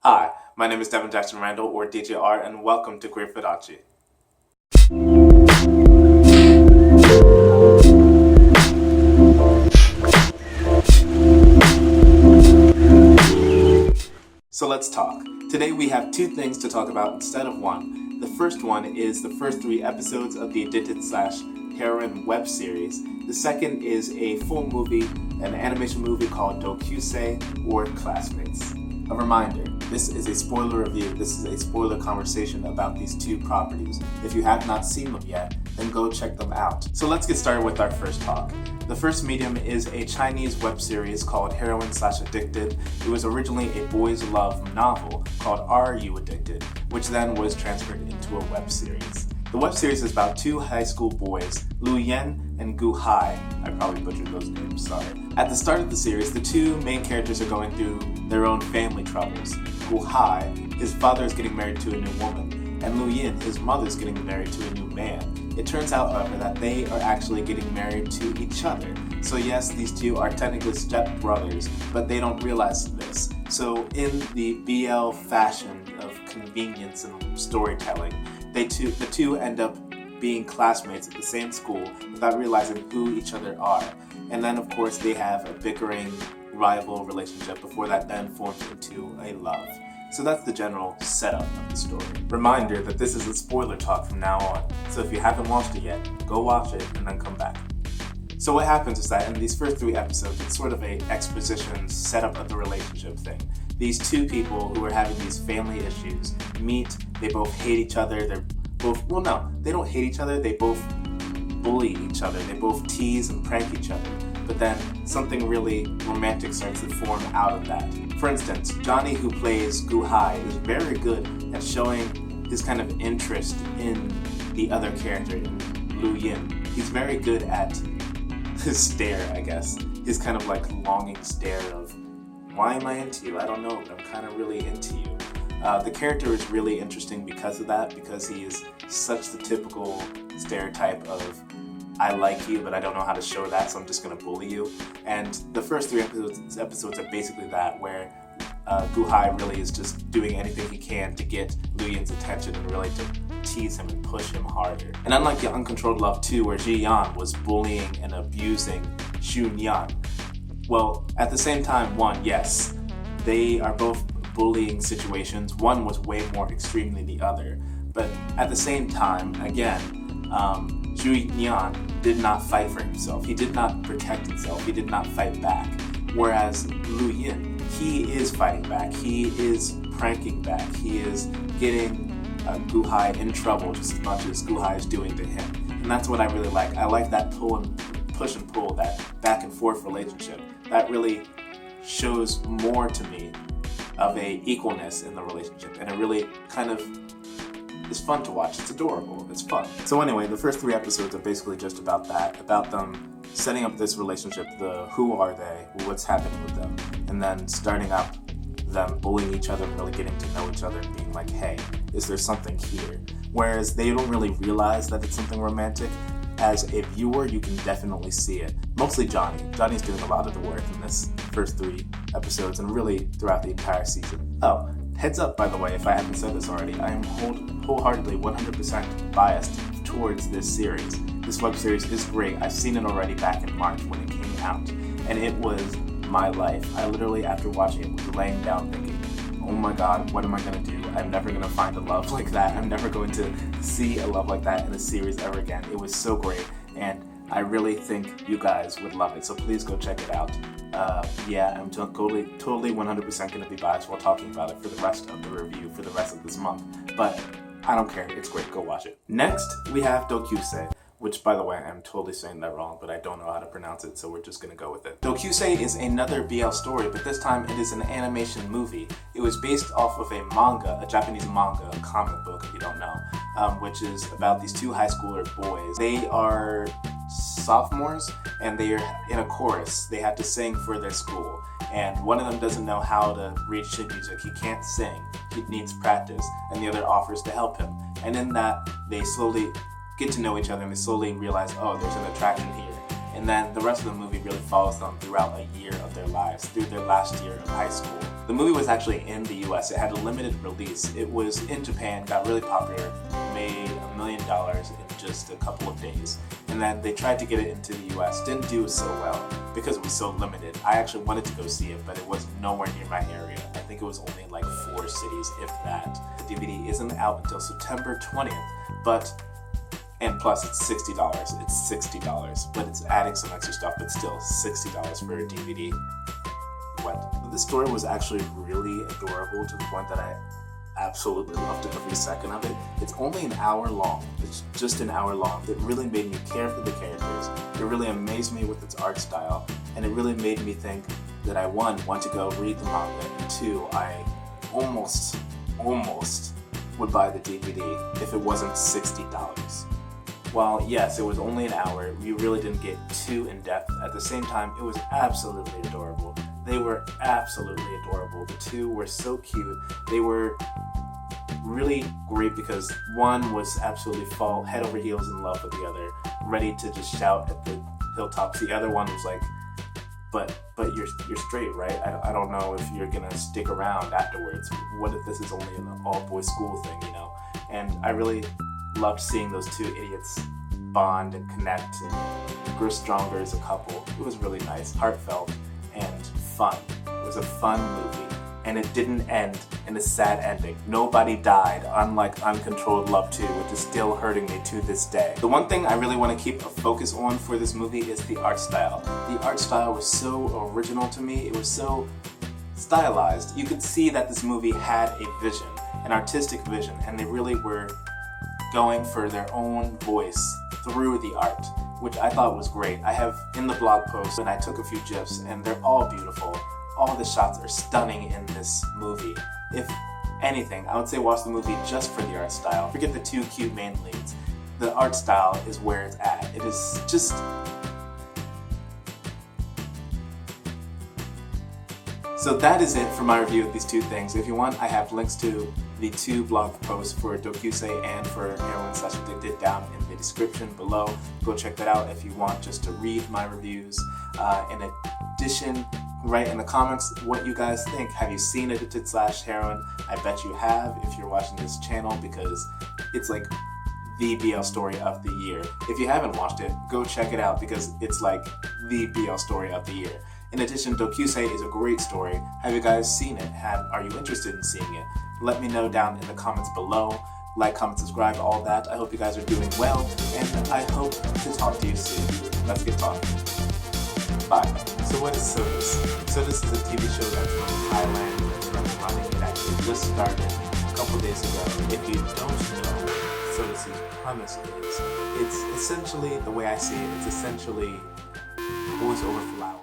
Hi, my name is Devin Jackson Randall, or DJR, and welcome to Queer Fudanshi. So let's talk. Today we have two things to talk about instead of one. The first one is the first 3 episodes of the Addicted/Heroin web series. The second is a full movie, an animation movie called Doukyuusei, or Classmates. A reminder, this is a spoiler review, this is a spoiler conversation about these two properties. If you have not seen them yet, then go check them out. So let's get started with our first talk. The first medium is a Chinese web series called Heroin/Addicted. It was originally a boys' love novel called Are You Addicted, which then was transferred into a web series. The web series is about 2 high school boys, Lu Yen and Gu Hai. I probably butchered those names, sorry. At the start of the series, the 2 main characters are going through their own family troubles. Gu Hai, his father is getting married to a new woman, and Lu Yen, his mother, is getting married to a new man. It turns out, however, that they are actually getting married to each other. So yes, these 2 are technically step-brothers, but they don't realize this. So in the BL fashion of convenience and storytelling, the two end up being classmates at the same school without realizing who each other are. And then of course they have a bickering rival relationship before that then forms into a love. So that's the general setup of the story. Reminder that this is a spoiler talk from now on, so if you haven't watched it yet, go watch it and then come back. So what happens is that in these first 3 episodes, it's sort of a exposition setup of the relationship thing. These 2 people who are having these family issues meet, they both hate each other, they don't hate each other, they both bully each other, they both tease and prank each other, but then something really romantic starts to form out of that. For instance, Johnny, who plays Gu Hai, is very good at showing his kind of interest in the other character, in Lu Yin. He's very good at his stare, I guess. His kind of like longing stare of, why am I into you? I don't know, but I'm kind of really into you. The character is really interesting because of that, because he is such the typical stereotype of, I like you, but I don't know how to show that, so I'm just going to bully you. And the first 3 episodes are basically that, where Gu Hai really is just doing anything he can to get Lu Yin's attention and really to tease him and push him harder. And unlike the Uncontrolled Love 2, where Ji Yan was bullying and abusing Xu Yan, well, at the same time, yes, they are both bullying situations. One was way more extreme than the other, but at the same time, again, Xu Yan did not fight for himself. He did not protect himself. He did not fight back. Whereas Lu Yin, he is fighting back. He is pranking back. He is getting Gu Hai in trouble just as much as Gu Hai is doing to him. And that's what I really like. I like that push and pull, that back and forth relationship. That really shows more to me of a equalness in the relationship. And it really kind of is fun to watch. It's adorable. It's fun. So anyway, the first 3 episodes are basically just about that, about them setting up this relationship, the who are they, what's happening with them, and then starting up them bullying each other and really getting to know each other and being like, hey, is there something here? Whereas they don't really realize that it's something romantic. As a viewer, you can definitely see it. Mostly Johnny. Johnny's doing a lot of the work in this first 3 episodes and really throughout the entire season. Oh, heads up, by the way, if I haven't said this already, I am wholeheartedly 100% biased towards this series. This web series is great. I've seen it already back in March when it came out, and it was my life. I literally, after watching it, was laying down thinking, oh my god, what am I going to do? I'm never going to find a love like that. I'm never going to see a love like that in a series ever again. It was so great, and I really think you guys would love it, so please go check it out. I'm totally 100% going to be biased while talking about it for the rest of the review for the rest of this month, but I don't care. It's great. Go watch it. Next, we have Doukyuusei, which, by the way, I'm totally saying that wrong, but I don't know how to pronounce it, so we're just gonna go with it. Doukyuusei is another BL story, but this time it is an animation movie. It was based off of a manga, a Japanese manga, a comic book, if you don't know, which is about these 2 high schooler boys. They are sophomores, and they are in a chorus. They have to sing for their school, and one of them doesn't know how to read sheet music. He can't sing. He needs practice, and the other offers to help him. And in that, they slowly get to know each other, and they slowly realize, oh, there's an attraction here. And then the rest of the movie really follows them throughout a year of their lives, through their last year of high school. The movie was actually in the US. It had a limited release. It was in Japan, got really popular, made $1 million in just a couple of days. And then they tried to get it into the US. Didn't do so well because it was so limited. I actually wanted to go see it, but it was nowhere near my area. I think it was only in like 4 cities, if that. The DVD isn't out until September 20th, and plus it's $60. It's $60, but it's adding some extra stuff, but still $60 for a DVD. The story was actually really adorable to the point that I absolutely loved every second of it. It's only an hour long. It's just an hour long. It really made me care for the characters. It really amazed me with its art style, and it really made me think that I, 1, want to go read the manga, and 2, I almost would buy the DVD if it wasn't $60. While yes, it was only an hour, we really didn't get too in-depth. At the same time, it was absolutely adorable. They were absolutely adorable. The 2 were so cute. They were really great because one was absolutely fall head over heels in love with the other, ready to just shout at the hilltops. The other one was like, but you're straight, right? I don't know if you're gonna stick around afterwards. What if this is only an all-boys school thing, you know? And I really loved seeing those 2 idiots bond and connect and grow stronger as a couple. It was really nice, heartfelt, and fun. It was a fun movie, and it didn't end in a sad ending. Nobody died, unlike Uncontrolled Love 2, which is still hurting me to this day. The one thing I really want to keep a focus on for this movie is the art style. The art style was so original to me. It was so stylized. You could see that this movie had a vision, an artistic vision, and they really were going for their own voice through the art, which I thought was great. I have in the blog post, and I took a few GIFs, and they're all beautiful. All the shots are stunning in this movie. If anything, I would say watch the movie just for the art style. Forget the 2 cute main leads. The art style is where it's at. It is just... So that is it for my review of these 2 things. If you want, I have links to the 2 blog posts for Doukyuusei and for Heroin/Addicted down in the description below. Go check that out if you want just to read my reviews. In addition, write in the comments what you guys think. Have you seen Addicted/Heroin? I bet you have if you're watching this channel, because it's like the BL story of the year. If you haven't watched it, go check it out because it's like the BL story of the year. In addition, Doukyuusei is a great story. Have you guys seen it? Are you interested in seeing it? Let me know down in the comments below. Like, comment, subscribe, all that. I hope you guys are doing well, and I hope to talk to you soon. Let's get talking. Bye. So what is Sodas? Sodas is a TV show that's from Thailand, that's from running. It actually just started a couple days ago. If you don't know what Sodas' premise is, it's essentially, the way I see it, it's essentially boys over flowers.